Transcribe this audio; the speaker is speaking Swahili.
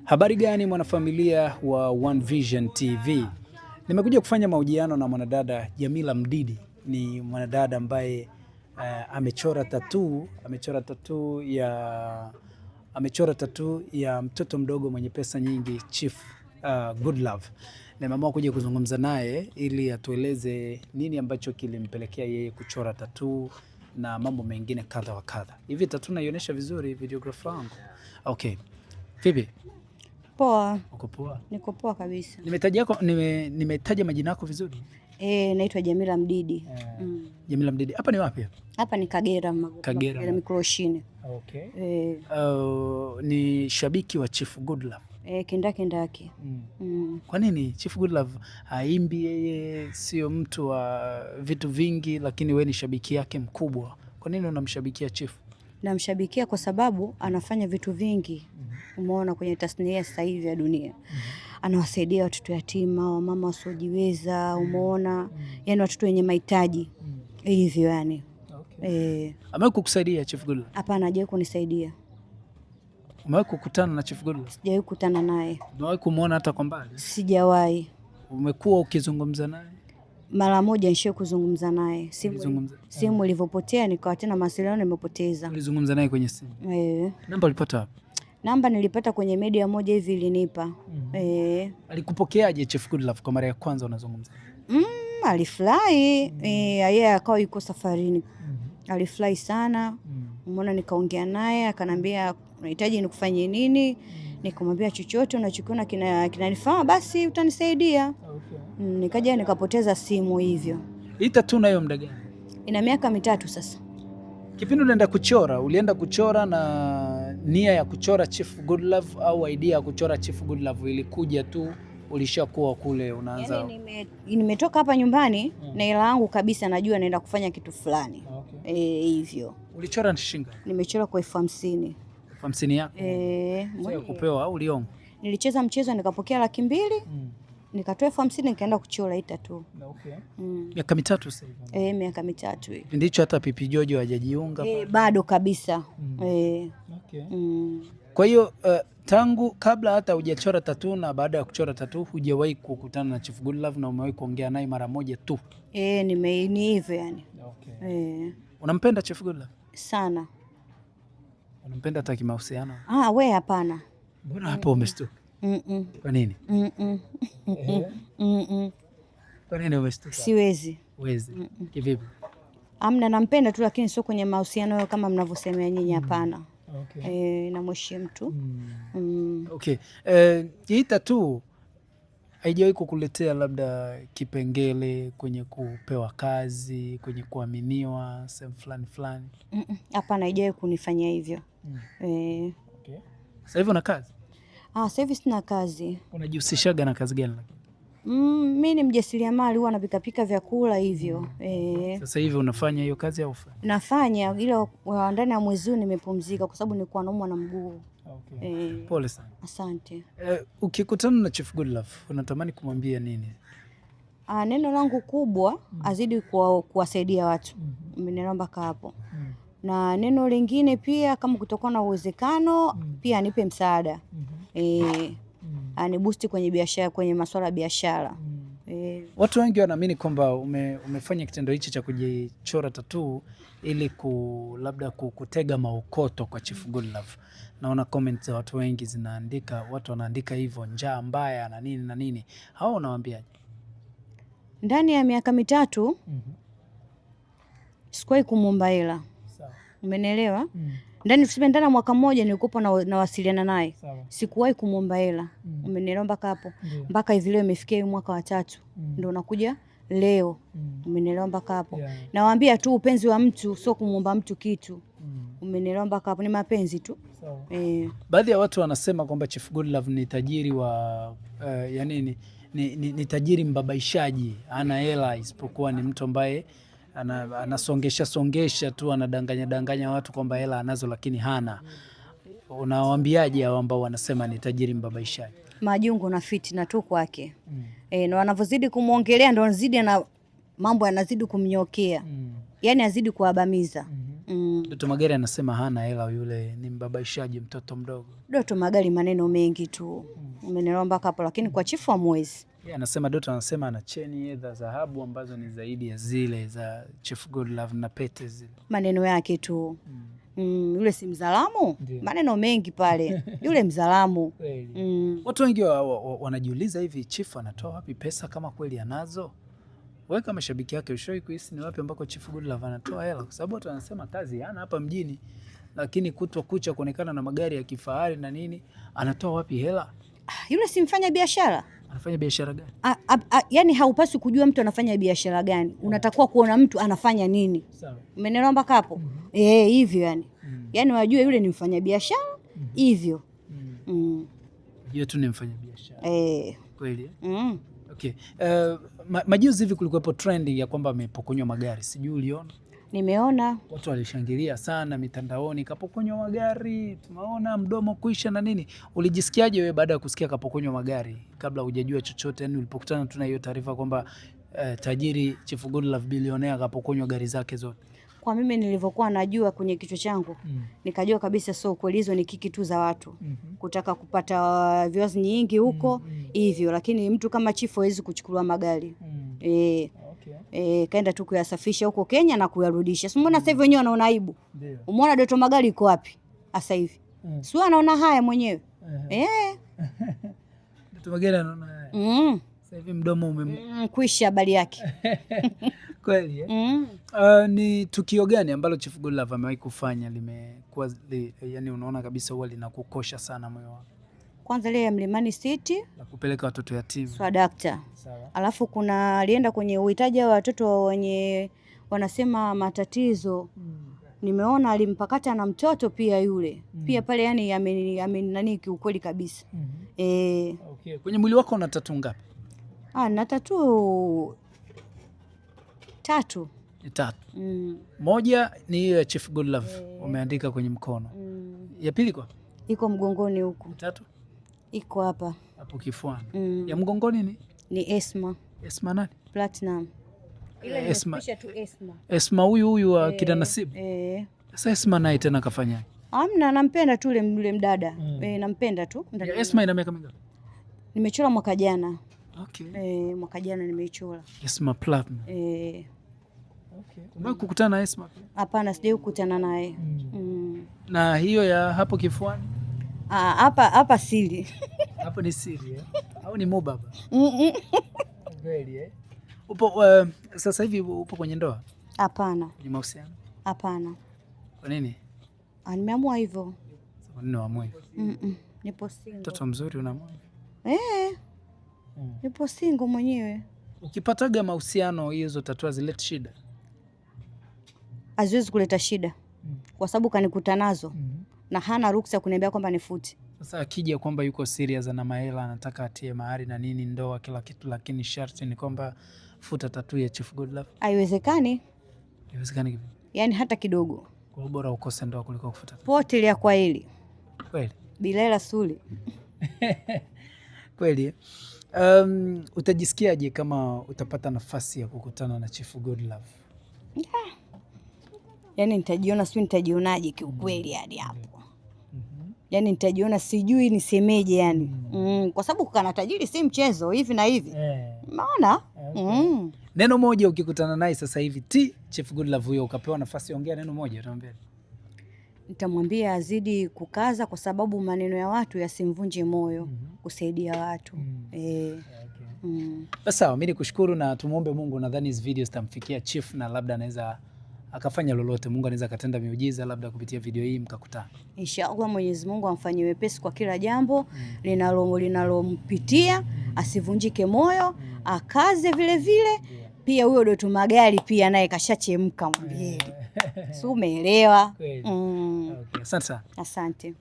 Habari gani mwanafamilia wa One Vision TV? Nimekuja kufanya mahojiano na mwanadada Jamila Mdidi. Ni mwanadada ambaye amechora tattoo ya mtoto mdogo mwenye pesa nyingi, Chief Godlove. Nimeamua kuja kuzungumza naye ili atueleze nini ambacho kilimpelekea yeye kuchora tattoo na mambo mengine kadha wa kadha. Hivi tattoo naionyesha vizuri videographer wangu? Okay. Vipi? Poa. Uko poa? Niko poa kabisa. Nimetaja majina yako vizuri? Naitwa Jamila Mdidi. Jamila Mdidi. Hapa ni wapi? Hapa ni Kagera Mikroshini. Okay. Ni shabiki wa Chief Godlove. Kindaki. Kwa nini Chief Godlove haimbi? Yeye sio mtu wa vitu vingi, lakini wewe ni shabiki yake mkubwa. Kwa nini unamshabikia Chief? Namshabikia kwa sababu anafanya vitu vingi. Umeona kwenye tasnia sasa hivi ya dunia. Anawasaidia watoto yatima, wamama wasiojiweza, umeona? Yaani watoto wenye mahitaji. Hivyo yani. Okay. Amewahi kukusaidia Chief Godlove? Hapana, hajawahi kunisaidia. Umewahi kukutana na Chief Godlove? Sijawahi kukutana naye. Umewahi kumuona hata kwa mbali? Sijawahi. Umekuwa ukizungumza naye? Mara moja nishawahi kuzungumza naye. Simu ilivyopotea nikawa tena mawasiliano nimepoteza. Ulizungumza naye kwenye simu? Namba ulipata wapi? Namba nilipata kwenye media moja hivi ilinipa. Alikupokeaje Chief Godlove kwa mara ya kwanza unazungumza? Alifurahi. Yeye akawa yuko safarini. Alifurahi sana. Umeona, nikaongea naye akanambia unahitaji nikufanyie nini? Nikamwambia chochote unachokiona kinanifaa basi utanisaidia. Okay. Nikaja nikapoteza simu hivyo. Hii tattoo nayo muda gani? Ina miaka 3 sasa. Kipindi ulienda kuchora na nia ya kuchora Chief Godlove au idea ya kuchora Chief Godlove ilikuja tu ulishakuwa kule unaanza? Yaani nimetoka hapa nyumbani na hela yangu kabisa, najua naenda kufanya kitu fulani. Okay. Hivyo. Ulichora ni shilingi? Nimechora kwa 50,000. 50,000 yako? Sio kupewa au uliomba? Nilicheza mchezo nikapokea 200,000. Nikatoa 50,000 nikaenda kuchora hii tattoo. Okay. Miaka 3 sasa hivi. Miaka 3 hivi. Kipindi hicho hata Pipi Jojo hajajiunga? Bado kabisa. Okay. Kwa hiyo tangu kabla hata hujachora tattoo na baada ya kuchora tattoo hujawahi kukutana na Chief Godlove na umewahi kuongea naye mara moja tu? Ni hivyo yani. Okay. Unampenda Chief Godlove? Sana. Unampenda hata kimahusiano? We hapana. Mbona hapo umestuka? Kwa nini? Kwa nini umestuka? Siwezi. Huwezi? Kivipi? Amna, nampenda tu lakini sio kwenye mahusiano kama mnavyosemea nyinyi, hapana. Okay. Namheshimu tu. Okay. Hii tattoo haijawahi kukuletea labda kipengele kwenye kupewa kazi, kwenye kuaminiwa sehemu fulani? Hapana, haijawahi kunifanyia hivyo. Okay. Sasa hivi una kazi? Sasa hivi sina kazi. Unajihusishaga na kazi gani? Mimi ni mjasiriamali, huwa napika vyakula hivyo. Sasa hivi unafanya hiyo kazi au ufa? Nafanya, ila ndani ya mwezi huu nimepumzika kwa sababu nilikuwa naumwa na mguu. Okay. Pole sana. Asante. Ukikutana na Chief Godlove unatamani kumwambia nini? Neno langu kubwa azidi kuwasaidia watu. Ninaomba hapo. Na neno lingine pia, kama kutakuwa na uwezekano pia anipe msaada. Aniboost kwenye biashara, kwenye masuala ya biashara. Watu wengi wanaamini kwamba umefanya kitendo hichi cha kujichora tattoo ili labda kutega maokoto kwa Chief Godlove. Naona comments za watu wengi watu wanaandika hivyo, njaa mbaya na nini na nini. Hao unawaambiaje? Ndani ya miaka 3 sikuwahi kumuomba hela. Sawa. Umenielewa? Ndani ya mwaka mmoja nilikuwa nawasiliana naye. Sikuwahi kumuomba hela. Umenielewa mpaka hapo? Mpaka hivi leo imefikia mwaka wa 3 ndio nakuja leo. Umenielewa mpaka hapo? Nawaambia tu upenzi wa mtu sio kumuomba mtu kitu. Umenielewa mpaka hapo? Ni mapenzi tu. Baadhi ya watu wanasema kwamba Chief Godlove ni tajiri wa ni tajiri mbabaishaji, hana hela, isipokuwa ni mtu ambaye anasongesha tu, anadanganya watu kwamba hela anazo lakini hana. Unawaambiaje hao ambao wanasema ni tajiri mbabaishaji? Majungu na fitina tu kwake. Na wanavyozidi kumuongelea ndio anazidi na mambo yanazidi kumnyokea. Yaani azidi kuabamiza. Doto Magari anasema hana hela, yule ni mbabaishaji, mtoto mdogo. Doto Magari maneno mengi tu. Umenielewa mpaka hapo, lakini kwa chifu hamwezi. Anasema Doto anasema ana cheni za dhahabu ambazo ni zaidi ya zile za Chief Godlove na pete zile. Maneno yake tu. Yule si mzalamu? Maneno mengi pale. Yule mzalamu. Watu wengi wanajiuliza hivi Chief anatoa wapi pesa kama kweli anazo? Wewe kama shabiki yake ushawahi kuhisi ni wapi ambako Chief Godlove anatoa hela? Kwa sababu watu wanasema kazi hana hapa mjini, lakini kutwa kucha kuonekana na magari ya kifahari na nini, anatoa wapi hela? Yule si mfanya biashara? Anafanya biashara gani? Yani haupaswi kujua mtu anafanya biashara gani. Unatakiwa kuona mtu anafanya nini. Sawa. Umenielewa mpaka hapo? Hivyo yani. Yani wajue yule ni mfanya biashara hivyo. Yeye tu ni mfanya biashara. Kweli? Okay. Majuzi hivi kulikuwepo trending ya kwamba amepokonywa magari. Sijui uliona? Nimeona. Watu walishangilia sana mitandaoni, kapokonywa magari, tunaona mdomo kuisha na nini. Ulijisikiaje wewe baada ya kusikia kapokonywa magari kabla hujajua chochote? Yani ulipokutana tu na hiyo taarifa kwamba tajiri Chief Godlove bilionea kapokonywa gari zake zote? Kwa mimi nilivyokuwa najua kwenye kichwa changu, nikajua kabisa sio kweli, hizo ni kiki tu za watu kutaka kupata views nyingi huko hivyo, lakini mtu kama Chief hawezi kuchukuliwa magari. Kaenda tu kuyasafisha huko Kenya na kuyarudisha. Si umeona sasa hivi wenyewe wanaona aibu. Umeona Doto Magari iko wapi sasa hivi? Si anaona haya mwenyewe. Doto Magari anaona haya. Sasa hivi mdomo kuisha habari yake. Kweli ni tukio gani ambalo Chief Godlove amewahi kufanya limekuwa yani unaona kabisa huwa linakukosha sana moyo wako? Kwanza ile ya Mlimani City la kupeleka watoto yatima. Swadakta. Alafu kuna alienda kwenye uhitaji wa watoto wenye wanasema matatizo. Nimeona alimpakata na mtoto pia yule. Pia pale yani nani kiukweli kabisa. Okay. Kwenye mwili wako una tattoo ngapi? Na tattoo 3. 3. Moja ni hiyo ya Chief Godlove umeandika kwenye mkono. Ya pili kwa? Iko mgongoni huko. 3? Iko hapa. Hapo kifuani. Ya mgongoni ni Esma. Esma nani? Platinum. Ile Esma tu Esma. Esma huyu wa Kida Nasibu. Sasa Esma naye tena kafanya? Hamna, nampenda tu yule mdada. Nampenda tu. Esma ina miaka mingapi? Nimechora mwaka jana. Okay. Mwaka jana nimeichora. Esma Platinum. Okay. Umewahi kukutana na Esma? Hapana, sijawahi kukutana naye. Na hiyo ya hapo kifuani? Hapa siri. Hapo ni siri au ni mubaba? Kweli Upo sasa hivi upo kwenye ndoa? Hapana. Kwenye mahusiano? Hapana. Kwa nini? Nimeamua hivyo. Kwa nini uamue? Nipo single. Mtoto mzuri unaamua? Nipo single mwenyewe. Ukipataga mahusiano hizo tatua zilete shida? Haziwezi kuleta shida. Kwa sababu kanikuta nazo. Na hana ruksa kuniambia kwamba nifuti. Sasa akija kwamba yuko serious na mahela anataka atie mahari na nini ndoa kila kitu, lakini sharti ni kwamba futa tattoo ya Chief Godlove? Haiwezekani. Haiwezekani kivipi? Yani hata kidogo. Kwa bora ukose ndoa kuliko kufuta tattoo. Potelea kwa hili. Kweli? Bila suli. Kweli. Utajisikiaje kama utapata nafasi ya kukutana na Chief Godlove? Yani nitajionaje kiukweli hadi hapo. Yani nitajiona sijui nisemeje yani. Kwa sababu kukana tajiri si mchezo hivi na hivi. Unaona? Neno moja ukikutana naye sasa hivi Chief Godlove huyo ukapewa nafasi ongea neno moja utaambia? Nitamwambia azidi kukaza kwa sababu maneno ya watu yasimvunje moyo kusaidia watu. Sawa, mimi nikushukuru na tumuombe Mungu, nadhani hizo videos zitamfikia Chief na labda anaweza akafanya lolote. Mungu anaweza akatenda miujiza labda kupitia video hii mkakutana. Inshallah Mwenyezi Mungu amfanyie wepesi kwa kila jambo linalompitia, asivunjike moyo, akaze vile vile. Pia huyo Doto Magari pia naye kashachemka mwambie. Si umeelewa? Okay, asante. Asante.